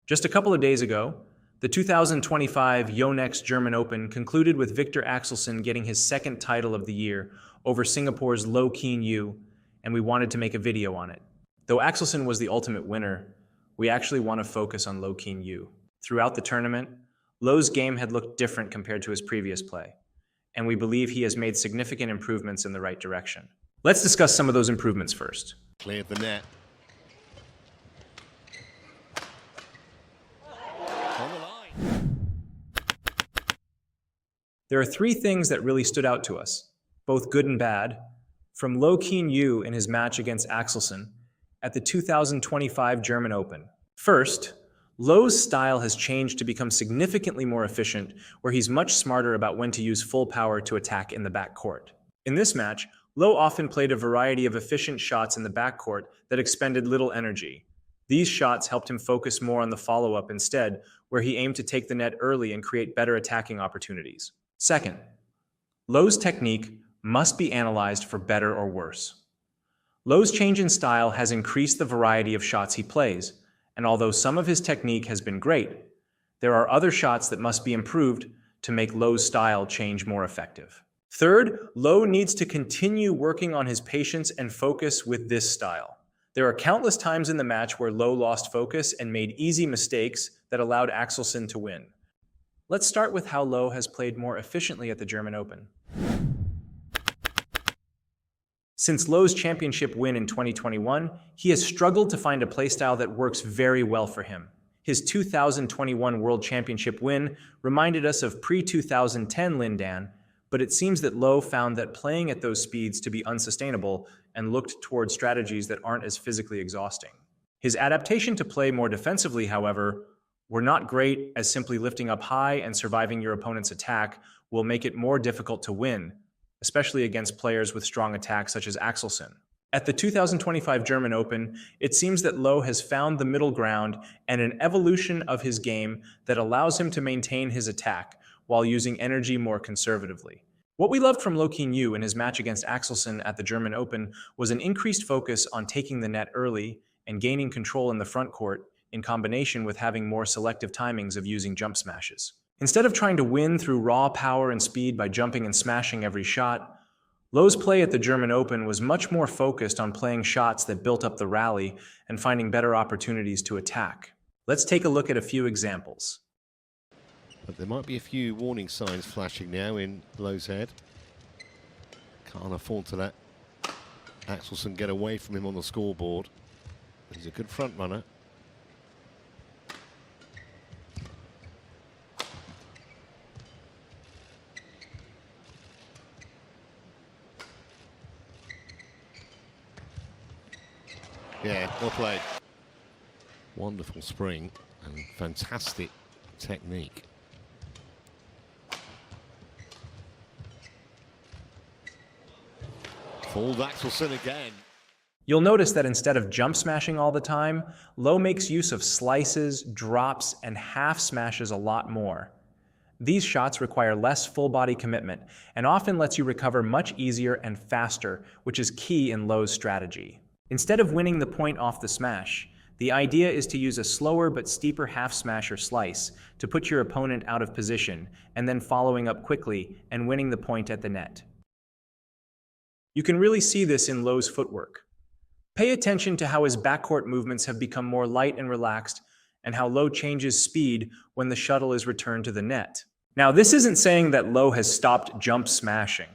Just a couple of days ago, the 2025 Yonex German Open concluded with Viktor Axelsen getting his second title of the year over Singapore's Loh Keen Yew, and we wanted to make a video on it. Though Axelsen was the ultimate winner, we actually want to focus on Loh Keen Yew. Throughout the tournament, Loh's game had looked different compared to his previous play, and we believe he has made significant improvements in the right direction. Let's discuss some of those improvements first. Cleared the net. On the line. There are three things that really stood out to us, both good and bad, from Loh Keen Yew in his match against Axelsen at the 2025 German Open. First, Loh's style has changed to become significantly more efficient, where he's much smarter about when to use full power to attack in the backcourt. In this match, Loh often played a variety of efficient shots in the backcourt that expended little energy. These shots helped him focus more on the follow-up instead, where he aimed to take the net early and create better attacking opportunities. Second, Loh's technique must be analyzed for better or worse. Loh's change in style has increased the variety of shots he plays, and although some of his technique has been great, there are other shots that must be improved to make Loh's style change more effective. Third, Loh needs to continue working on his patience and focus with this style. There are countless times in the match where Loh lost focus and made easy mistakes that allowed Axelsen to win. Let's start with how Loh has played more efficiently at the German Open. Since Loh's championship win in 2021, he has struggled to find a playstyle that works very well for him. His 2021 World Championship win reminded us of pre-2010 Lindan, but it seems that Loh found that playing at those speeds to be unsustainable and looked toward strategies that aren't as physically exhausting. His adaptation to play more defensively, however, were not great, as simply lifting up high and surviving your opponent's attack will make it more difficult to win, especially against players with strong attacks such as Axelsen. At the 2025 German Open, it seems that Loh has found the middle ground and an evolution of his game that allows him to maintain his attack while using energy more conservatively. What we loved from Loh Keen Yew in his match against Axelsen at the German Open was an increased focus on taking the net early and gaining control in the front court, in combination with having more selective timings of using jump smashes. Instead of trying to win through raw power and speed by jumping and smashing every shot, Loh's play at the German Open was much more focused on playing shots that built up the rally and finding better opportunities to attack. Let's take a look at a few examples. But there might be a few warning signs flashing now in Loh's head. Can't afford to let Axelsen get away from him on the scoreboard. He's a good front runner. Yeah, well played. Wonderful spring and fantastic technique. Fooled Axelsen again. You'll notice that instead of jump smashing all the time, Loh makes use of slices, drops, and half smashes a lot more. These shots require less full body commitment and often lets you recover much easier and faster, which is key in Loh's strategy. Instead of winning the point off the smash, the idea is to use a slower but steeper half smash or slice to put your opponent out of position and then following up quickly and winning the point at the net. You can really see this in Loh's footwork. Pay attention to how his backcourt movements have become more light and relaxed and how Loh changes speed when the shuttle is returned to the net. Now, this isn't saying that Loh has stopped jump smashing.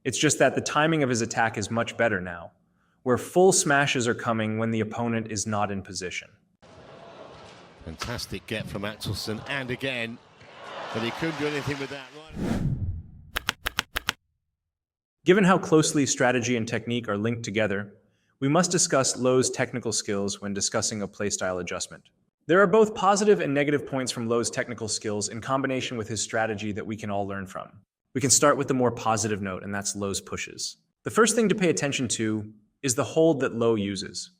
It's just that the timing of his attack is much better now, where full smashes are coming when the opponent is not in position. Fantastic get from Axelsen, and again, but he couldn't do anything with that. Right. Given how closely strategy and technique are linked together, we must discuss Loh's technical skills when discussing a playstyle adjustment. There are both positive and negative points from Loh's technical skills in combination with his strategy that we can all learn from. We can start with the more positive note, and that's Loh's pushes. The first thing to pay attention to is the hold that Loh uses.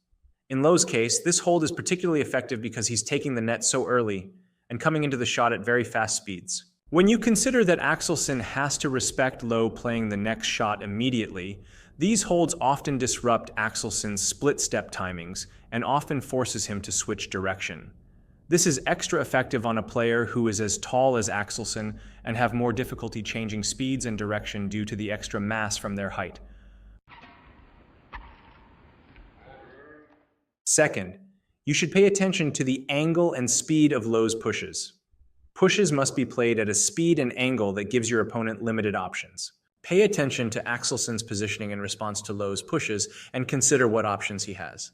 In Loh's case, this hold is particularly effective because he's taking the net so early and coming into the shot at very fast speeds. When you consider that Axelsen has to respect Loh playing the next shot immediately, these holds often disrupt Axelsen's split-step timings and often forces him to switch direction. This is extra effective on a player who is as tall as Axelsen and have more difficulty changing speeds and direction due to the extra mass from their height. Second, you should pay attention to the angle and speed of Lowe's pushes. Pushes must be played at a speed and angle that gives your opponent limited options. Pay attention to Axelsen's positioning in response to Lowe's pushes and consider what options he has.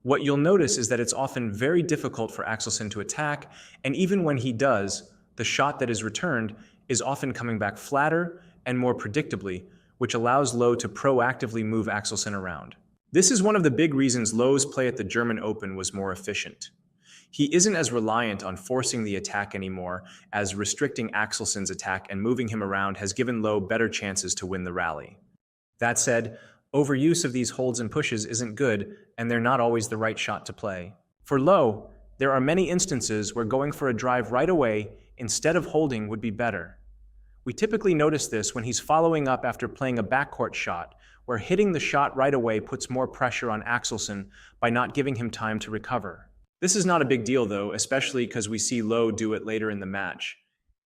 What you'll notice is that it's often very difficult for Axelsen to attack, and even when he does, the shot that is returned is often coming back flatter and more predictably, which allows Lowe to proactively move Axelsen around. This is one of the big reasons Lowe's play at the German Open was more efficient. He isn't as reliant on forcing the attack anymore, as restricting Axelsen's attack and moving him around has given Lowe better chances to win the rally. That said, overuse of these holds and pushes isn't good, and they're not always the right shot to play. For Lowe, there are many instances where going for a drive right away instead of holding would be better. We typically notice this when he's following up after playing a backcourt shot, where hitting the shot right away puts more pressure on Axelsen by not giving him time to recover. This is not a big deal though, especially because we see Lowe do it later in the match.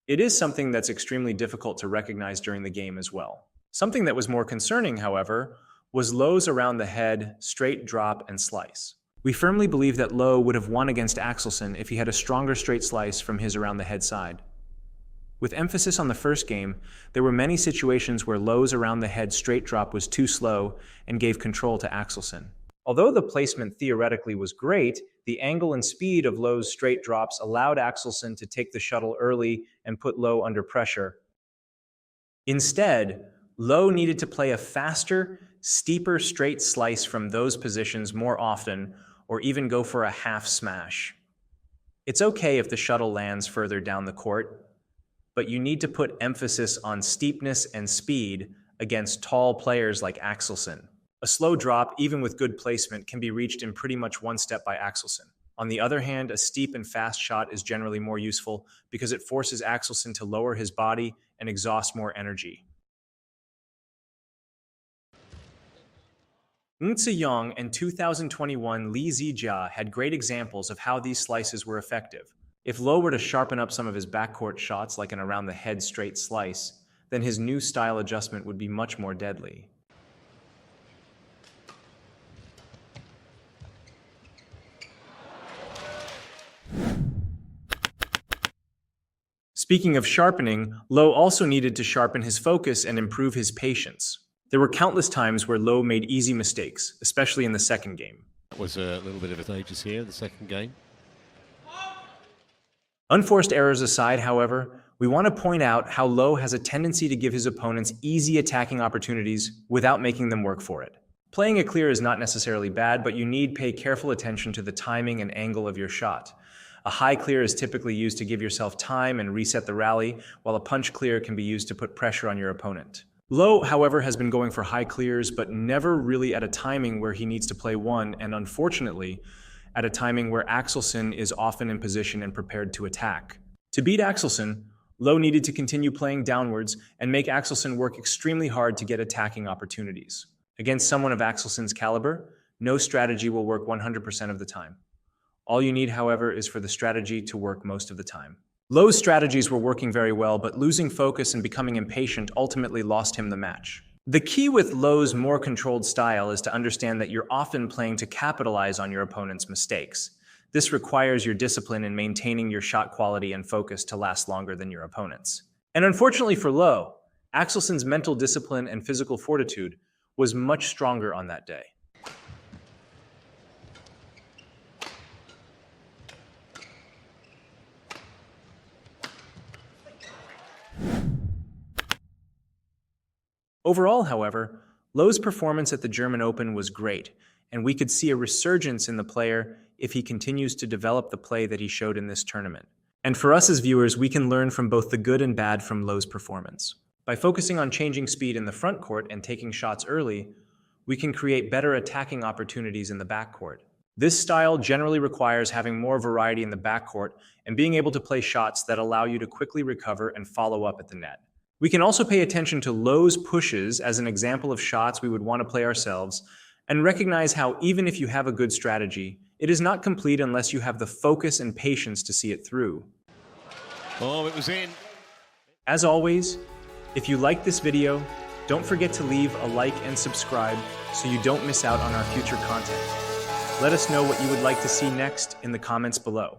It is something that's extremely difficult to recognize during the game as well. Something that was more concerning, however, was Lowe's around the head, straight drop, and slice. We firmly believe that Lowe would have won against Axelsen if he had a stronger straight slice from his around the head side. With emphasis on the first game, there were many situations where Lowe's around the head straight drop was too slow and gave control to Axelsen. Although the placement theoretically was great, the angle and speed of Lowe's straight drops allowed Axelsen to take the shuttle early and put Lowe under pressure. Instead, Lowe needed to play a faster, steeper straight slice from those positions more often, or even go for a half smash. It's okay if the shuttle lands further down the court, but you need to put emphasis on steepness and speed against tall players like Axelsen. A slow drop, even with good placement, can be reached in pretty much one step by Axelsen. On the other hand, a steep and fast shot is generally more useful because it forces Axelsen to lower his body and exhaust more energy. Ng Tze-Yong and 2021 Li Zijia had great examples of how these slices were effective. If Lowe were to sharpen up some of his backcourt shots like an around-the-head straight slice, then his new style adjustment would be much more deadly. Speaking of sharpening, Lowe also needed to sharpen his focus and improve his patience. There were countless times where Lowe made easy mistakes, especially in the second game. That was a little bit of a stages here, the second game. Unforced errors aside, however, we want to point out how Lowe has a tendency to give his opponents easy attacking opportunities without making them work for it. Playing a clear is not necessarily bad, but you need pay careful attention to the timing and angle of your shot. A high clear is typically used to give yourself time and reset the rally, while a punch clear can be used to put pressure on your opponent. Lowe, however, has been going for high clears, but never really at a timing where he needs to play one, and unfortunately, at a timing where Axelsen is often in position and prepared to attack. To beat Axelsen, Lowe needed to continue playing downwards and make Axelsen work extremely hard to get attacking opportunities. Against someone of Axelsen's caliber, no strategy will work 100% of the time. All you need, however, is for the strategy to work most of the time. Lowe's strategies were working very well, but losing focus and becoming impatient ultimately lost him the match. The key with Lowe's more controlled style is to understand that you're often playing to capitalize on your opponent's mistakes. This requires your discipline in maintaining your shot quality and focus to last longer than your opponent's. And unfortunately for Lowe, Axelsen's mental discipline and physical fortitude was much stronger on that day. Overall, however, Lowe's performance at the German Open was great, and we could see a resurgence in the player if he continues to develop the play that he showed in this tournament. And for us as viewers, we can learn from both the good and bad from Lowe's performance. By focusing on changing speed in the front court and taking shots early, we can create better attacking opportunities in the back court. This style generally requires having more variety in the backcourt and being able to play shots that allow you to quickly recover and follow up at the net. We can also pay attention to Lowe's pushes as an example of shots we would want to play ourselves, and recognize how even if you have a good strategy, it is not complete unless you have the focus and patience to see it through. Oh, it was in. As always, if you liked this video, don't forget to leave a like and subscribe so you don't miss out on our future content. Let us know what you would like to see next in the comments below.